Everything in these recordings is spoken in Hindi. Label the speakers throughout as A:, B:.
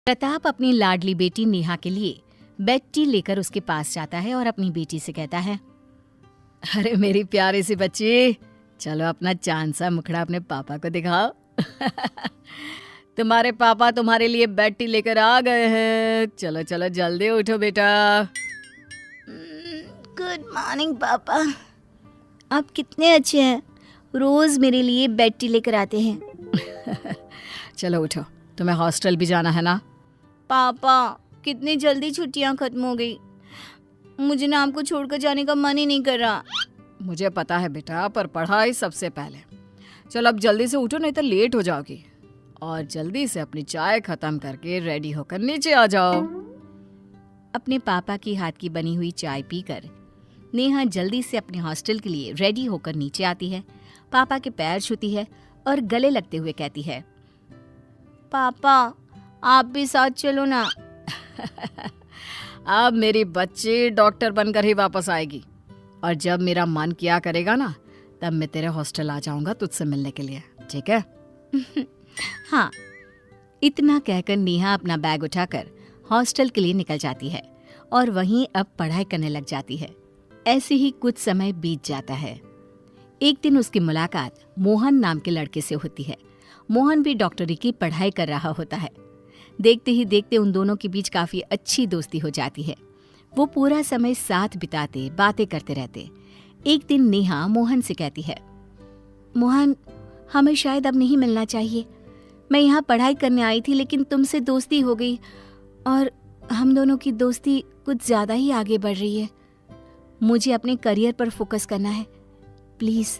A: प्रताप अपनी लाडली बेटी नेहा के लिए बेड टी लेकर उसके पास जाता है और अपनी बेटी से कहता है, अरे मेरी प्यारी सी बच्ची, चलो अपना चांद सा मुखड़ा अपने पापा को दिखाओ। तुम्हारे पापा तुम्हारे लिए बेड टी लेकर आ गए हैं। चलो चलो जल्दी उठो बेटा।
B: गुड मॉर्निंग पापा, आप कितने अच्छे हैं, रोज मेरे लिए बेड टी लेकर आते हैं।
A: चलो उठो, तुम्हें हॉस्टल भी जाना है ना।
B: पापा कितनी जल्दी छुट्टियां खत्म हो गई, मुझे ना आपको छोड़कर जाने का मन ही नहीं कर रहा।
A: मुझे पता है बेटा, पर पढ़ाई सबसे पहले। चलो अब जल्दी से उठो, नहीं तो लेट हो जाओगी। और जल्दी से अपनी चाय खत्म करके रेडी होकर नीचे आ जाओ। अपने पापा की हाथ की बनी हुई चाय पीकर नेहा जल्दी से अपने हॉस्टल के लिए रेडी होकर नीचे आती है, पापा के पैर छूती है और गले लगते हुए कहती है,
B: पापा आप भी साथ चलो ना।
A: अब मेरी बच्ची डॉक्टर बनकर ही वापस आएगी, और जब मेरा मन किया करेगा ना, तब मैं तेरे हॉस्टल आ जाऊंगा तुझसे मिलने के लिए, ठीक है? हाँ। इतना कहकर नेहा अपना बैग उठाकर हॉस्टल के लिए निकल जाती है और वहीं अब पढ़ाई करने लग जाती है। ऐसे ही कुछ समय बीत जाता है। एक दिन उसकी मुलाकात मोहन नाम के लड़के से होती है। मोहन भी डॉक्टरी की पढ़ाई कर रहा होता है। देखते ही देखते उन दोनों के बीच काफी अच्छी दोस्ती हो जाती है। वो पूरा समय साथ बिताते, बातें करते रहते। एक दिन नेहा मोहन से कहती है, मोहन हमें शायद अब नहीं मिलना चाहिए। मैं यहाँ पढ़ाई करने आई थी, लेकिन तुमसे दोस्ती हो गई और हम दोनों की दोस्ती कुछ ज्यादा ही आगे बढ़ रही है। मुझे अपने करियर पर फोकस करना है। प्लीज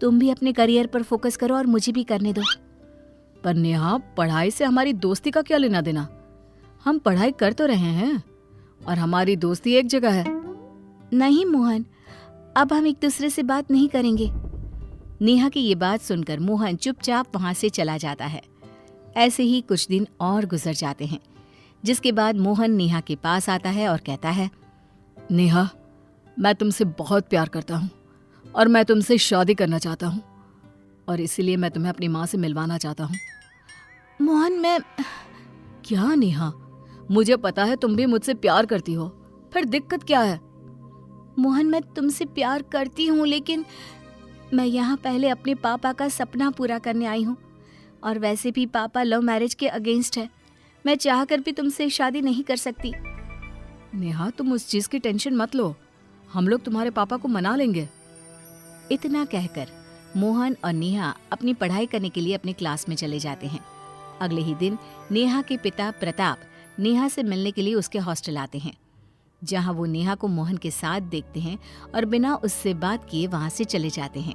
A: तुम भी अपने करियर पर फोकस करो और मुझे भी करने दो। पर नेहा, पढ़ाई से हमारी दोस्ती का क्या लेना देना? हम पढ़ाई कर तो रहे हैं और हमारी दोस्ती एक जगह है। नहीं मोहन, अब हम एक दूसरे से बात नहीं करेंगे। नेहा की ये बात सुनकर मोहन चुपचाप वहां से चला जाता है। ऐसे ही कुछ दिन और गुजर जाते हैं, जिसके बाद मोहन नेहा के पास आता है और कहता है, नेहा, मैं तुमसे बहुत प्यार करता हूँ और मैं तुमसे शादी करना चाहता हूँ, और इसीलिए मैं तुम्हें अपनी माँ से मिलवाना चाहता हूँ। मोहन, मैं... क्या नेहा, मुझे पता है तुम भी मुझसे प्यार करती हो, फिर दिक्कत क्या है? मोहन, मैं तुमसे प्यार करती हूँ, लेकिन मैं यहाँ पहले अपने पापा का सपना पूरा करने आई हूँ, और वैसे भी पापा लव मैरिज के अगेंस्ट है। मैं चाहकर भी तुमसे शादी नहीं कर सकती। नेहा, तुम उस चीज की टेंशन मत लो, हम लोग तुम्हारे पापा को मना लेंगे। इतना कहकर मोहन और नेहा अपनी पढ़ाई करने के लिए अपने क्लास में चले जाते हैं। अगले ही दिन नेहा के पिता प्रताप नेहा से मिलने के लिए उसके हॉस्टल आते हैं, जहां वो नेहा को मोहन के साथ देखते हैं और बिना उससे बात किए वहां से चले जाते हैं।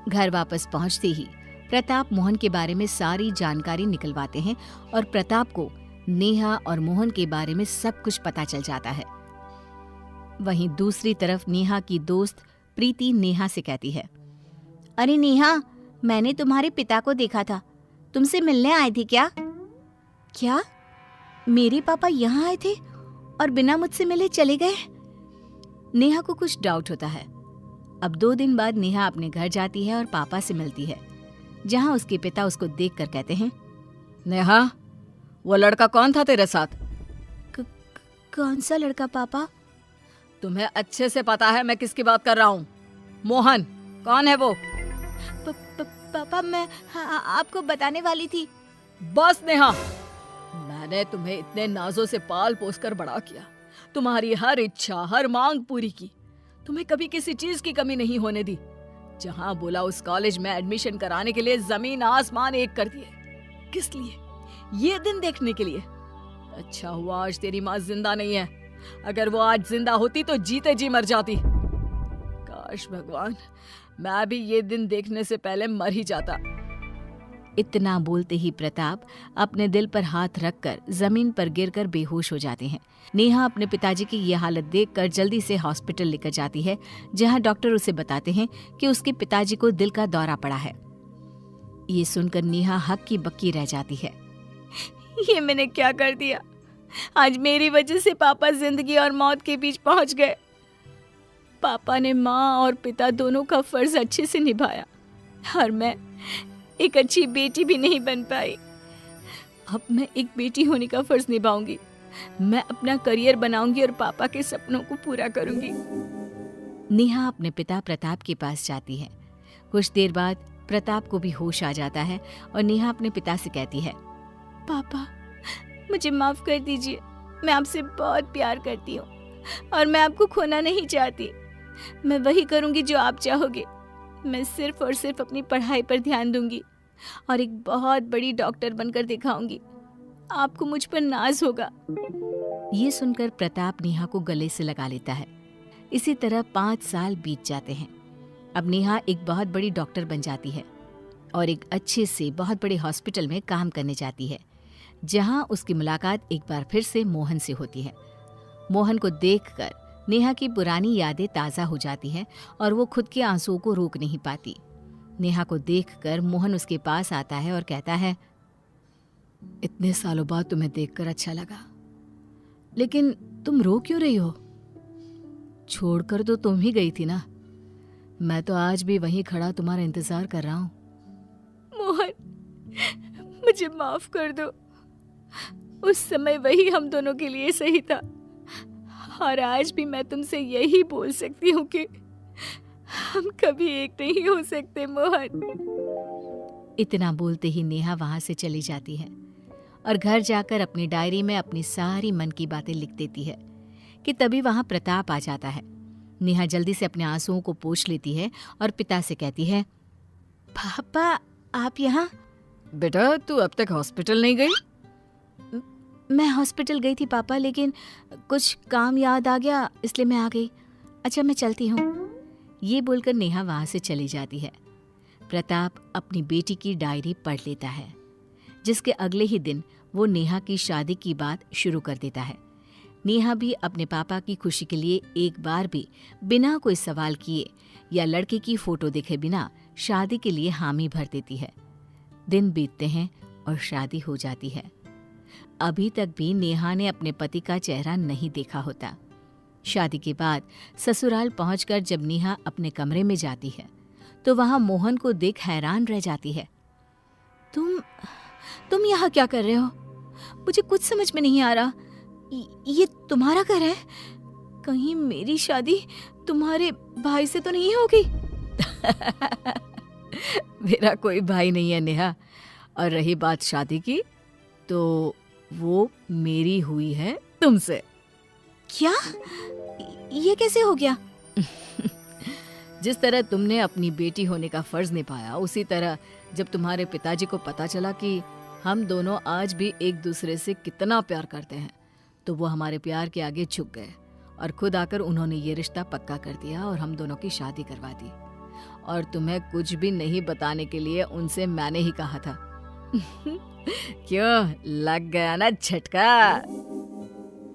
A: घर वापस पहुंचते ही प्रताप मोहन के बारे में सारी जानकारी निकलवाते हैं और प्रताप को नेहा और मोहन के बारे में सब कुछ पता चल जाता है। वहीं दूसरी तरफ नेहा की दोस्त प्रीति नेहा से कहती है, अरे नेहा, मैंने तुम्हारे पिता को देखा था, तुमसे मिलने आए थे क्या? क्या? मेरे पापा यहाँ आए थे और बिना मुझसे मिले चले गए? नेहा को कुछ डाउट होता है। अब 2 दिन बाद नेहा अपने घर जाती है और पापा से मिलती है, जहां उसके पिता उसको देखकर कहते हैं, नेहा, वो लड़का कौन था तेरे साथ? कौन सा लड़का पापा? तुम्हें अच्छे से पता है मैं किसकी बात कर रहा हूँ। मोहन, कौन है वो? पापा, मैं आपको बताने वाली थी। बस नेहा, मैंने तुम्हें इतने नाजों से पाल पोस कर बड़ा किया, तुम्हारी हर इच्छा, हर मांग पूरी की, तुम्हें कभी किसी चीज की कमी नहीं होने दी। जहां बोला उस कॉलेज में एडमिशन कराने के लिए जमीन आसमान एक कर दिए। किस लिए? ये दिन देखने के लिए। अच्छा हुआ आज तेरी माँ जिंदा नहीं है, अगर वो आज जिंदा होती तो जीते जी मर जाती। काश भगवान, मैं भी ये दिन देखने से पहले मर ही जाता। इतना बोलते ही प्रताप अपने दिल पर हाथ रखकर जमीन पर गिरकर बेहोश हो जाते हैं। नेहा अपने पिताजी की ये हालत देखकर जल्दी से हॉस्पिटल लेकर जाती है, जहां डॉक्टर उसे बताते हैं कि उसके पिताजी को दिल का दौरा पड़ा है। ये सुनकर नेहा हक्की बक्की रह जाती है। ये मैंने क्या कर दिया? आज मेरी वजह से पापा जिंदगी और मौत के बीच पहुंच गए। पापा ने माँ और पिता दोनों का फर्ज अच्छे से निभाया और मैं एक अच्छी बेटी भी नहीं बन पाई।
B: अब मैं एक बेटी होने का फर्ज निभाऊंगी। मैं अपना करियर बनाऊंगी और पापा के सपनों को पूरा करूंगी।
A: नेहा अपने पिता प्रताप के पास जाती है। कुछ देर बाद प्रताप को भी होश आ जाता है और नेहा अपने पिता से कहती है,
B: पापा, मुझे माफ कर दीजिए। मैं आपसे बहुत प्यार करती हूँ और मैं आपको खोना नहीं चाहती। मैं वही करूंगी जो आप चाहोगे। मैं सिर्फ और सिर्फ अपनी पढ़ाई पर ध्यान दूंगी और एक बहुत बड़ी डॉक्टर बनकर दिखाऊंगी। आपको मुझ पर नाज होगा।
A: ये सुनकर प्रताप नेहा को गले से लगा लेता है। इसी तरह 5 साल बीत जाते हैं। अब नेहा एक बहुत बड़ी डॉक्टर बन जाती है और एक अच्छे से बहुत बड़े हॉस्पिटल में काम करने जाती है, जहां उसकी मुलाकात एक बार फिर से मोहन से होती है। मोहन को देखकर नेहा की पुरानी यादें ताज़ा हो जाती हैं और वो खुद के आंसुओं को रोक नहीं पाती। नेहा को देखकर मोहन उसके पास आता है और कहता है, इतने सालों बाद तुम्हें देखकर अच्छा लगा, लेकिन तुम रो क्यों रही हो? छोड़कर तो तुम ही गई थी ना। मैं तो आज भी वहीं खड़ा तुम्हारा इंतजार कर रहा हूँ।
B: मोहन, मुझे माफ कर दो। उस समय वही हम दोनों के लिए सही था और आज भी मैं तुमसे यही बोल सकती हूँ कि हम कभी एक नहीं हो सकते मोहन।
A: इतना बोलते ही नेहा वहां से चली जाती है और घर जाकर अपनी डायरी में अपनी सारी मन की बातें लिख देती है कि तभी वहां प्रताप आ जाता है। नेहा जल्दी से अपने आंसुओं को पोंछ लेती है और पिता से कहती है,
B: पापा, आप यहाँ?
A: बेटा, तू अब तक हॉस्पिटल नहीं गई?
B: मैं हॉस्पिटल गई थी पापा, लेकिन कुछ काम याद आ गया इसलिए मैं आ गई। अच्छा, मैं चलती हूँ।
A: ये बोलकर नेहा वहां से चली जाती है। प्रताप अपनी बेटी की डायरी पढ़ लेता है, जिसके अगले ही दिन वो नेहा की शादी की बात शुरू कर देता है। नेहा भी अपने पापा की खुशी के लिए एक बार भी बिना कोई सवाल किए या लड़के की फोटो देखे बिना शादी के लिए हामी भर देती है। दिन बीतते हैं और शादी हो जाती है। अभी तक भी नेहा ने अपने पति का चेहरा नहीं देखा होता। शादी के बाद ससुराल पहुंचकर जब नेहा अपने कमरे में जाती है तो वहां मोहन को देख हैरान रह जाती है।
B: तुम यहाँ क्या कर रहे हो? मुझे कुछ समझ में नहीं आ रहा। ये तुम्हारा घर है? कहीं मेरी शादी तुम्हारे भाई से तो नहीं होगी?
A: मेरा कोई भाई नहीं है नेहा, और रही बात शादी की तो वो मेरी हुई है तुमसे।
B: क्या? ये कैसे हो गया?
A: जिस तरह तुमने अपनी बेटी होने का फर्ज निभाया, उसी तरह जब तुम्हारे पिताजी को पता चला कि हम दोनों आज भी एक दूसरे से कितना प्यार करते हैं, तो वो हमारे प्यार के आगे झुक गए और खुद आकर उन्होंने ये रिश्ता पक्का कर दिया और हम दोनों की शादी करवा दी। और तुम्हें कुछ भी नहीं बताने के लिए उनसे मैंने ही कहा था। क्यों, लग गया ना झटका?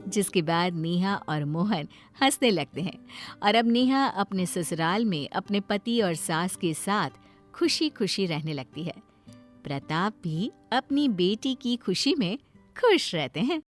A: जिसके बाद नेहा और मोहन हंसने लगते हैं और अब नेहा अपने ससुराल में अपने पति और सास के साथ खुशी खुशी रहने लगती है। प्रताप भी अपनी बेटी की खुशी में खुश रहते हैं।